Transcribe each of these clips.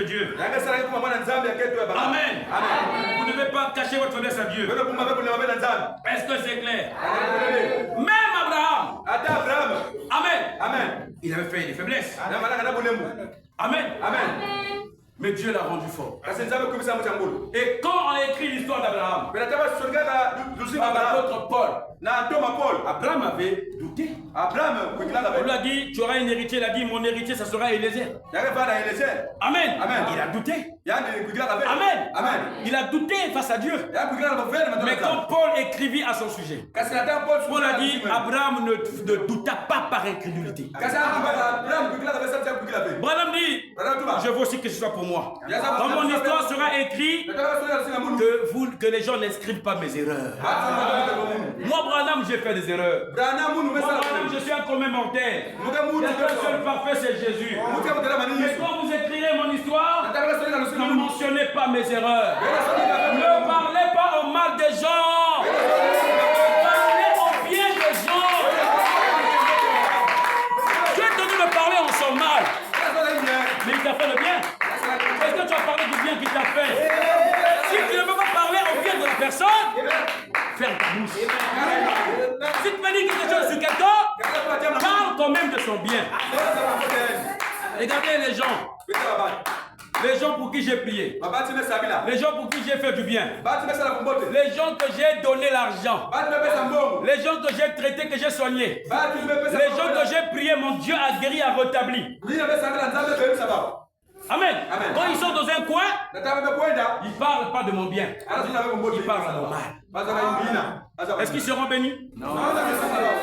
Dieu. Amen. Vous ne devez pas cacher votre faiblesse à Dieu. Est-ce que c'est clair? Même Abraham. Amen. Il avait fait des faiblesses. Amen. Mais Dieu l'a rendu fort. Et quand on a écrit l'histoire d'Abraham, par l'apôtre Paul, Abraham avait douté. On lui a dit, tu auras un héritier. Il a dit, mon héritier, ça sera Élézer. Amen. Il a douté. Amen. Il a douté face à Dieu. Mais quand Paul écrivit à son sujet, Paul a dit, Abraham ne douta pas par incrédulité. Branham dit, je veux aussi que ce soit pour moi. Dans mon histoire sera écrit que les gens n'inscrivent pas mes erreurs. Moi, Branham, j'ai fait des erreurs. Moi, Branham, je suis un commun mortel. Il y a qu'un seul parfait, c'est Jésus. Mais quand vous écrirez mon histoire, ne mentionnez pas mes erreurs. Ne parlez pas au mal des gens. Parlez au bien des gens. Tu es tenu de parler en son mal. Mais il t'a fait le bien. Est-ce que tu as parlé du bien qu'il t'a fait? Si tu ne peux pas parler au bien de la personne, ferme ta bouche. Si tu me dis quelque chose sur quelqu'un, parle quand même de son bien. Regardez les gens. Les gens pour qui j'ai prié. Les gens pour qui j'ai fait du bien. Les gens que j'ai donné l'argent. Les gens que j'ai traités, que j'ai soignés. Les gens que j'ai prié, mon Dieu a guéri, a rétabli. Amen. Quand ils sont dans un coin, ils ne parlent pas de mon bien. Ils parlent de mon mal. Est-ce qu'ils seront bénis? Non.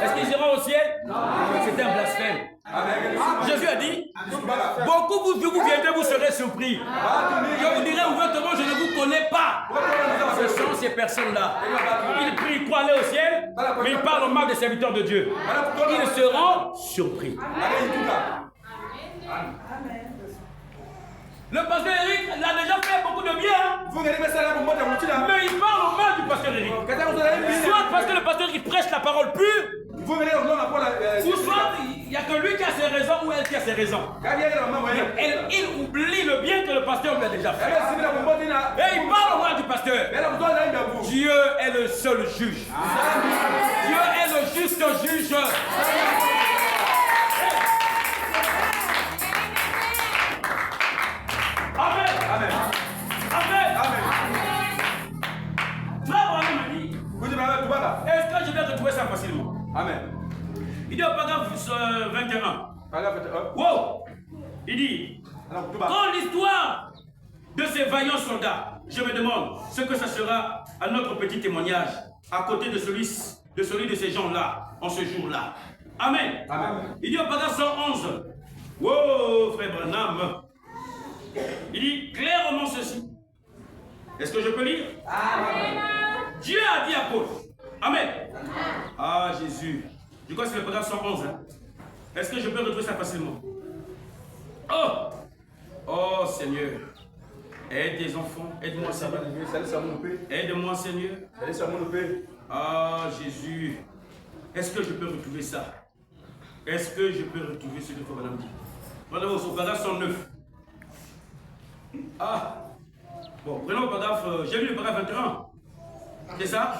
Est-ce qu'ils iront au ciel? Non. C'est un blasphème. Jésus a dit, beaucoup vous viendrez, vous serez surpris. Je vous dirai ouvertement, je ne vous connais pas. Ce sont ces personnes-là. Ils prient, ils croient aller au ciel, mais ils parlent au mal des serviteurs de Dieu. Ils seront surpris. Le pasteur Eric a déjà fait beaucoup de bien. Mais il parle au mal du pasteur Eric. Soit parce que le pasteur Eric prêche la parole pure, ou soit il n'y a que lui qui a ses raisons ou elle qui a ses raisons. Il oublie le bien que le pasteur lui a déjà fait. Et il parle au mal du pasteur. Dieu est le seul juge. Dieu est le juste juge. Amen. Frère Branham m'a dit, est-ce que je vais retrouver ça facilement? Amen. Il dit au paragraphe 21. Wow. Il dit, quand l'histoire de ces vaillants soldats, je me demande ce que ça sera à notre petit témoignage à côté de celui de ces gens-là, en ce jour-là. Amen. Il dit au paragraphe 111. Wow, frère Branham. Il dit clairement ceci. Est-ce que je peux lire? Amen. Dieu a dit à Paul. Amen. Ah, Jésus. Je crois que c'est le paragraphe 111. Hein? Est-ce que je peux retrouver ça facilement? Oh, Seigneur. Aide tes enfants. Aide-moi, Seigneur. Aide-moi, Seigneur. Ah, Jésus. Est-ce que je peux retrouver ça? Est-ce que je peux retrouver ce que Madame dit? Voilà, au paragraphe 109. Ah, bon, prenons le paragraphe, j'ai lu le paragraphe 21. C'est ça?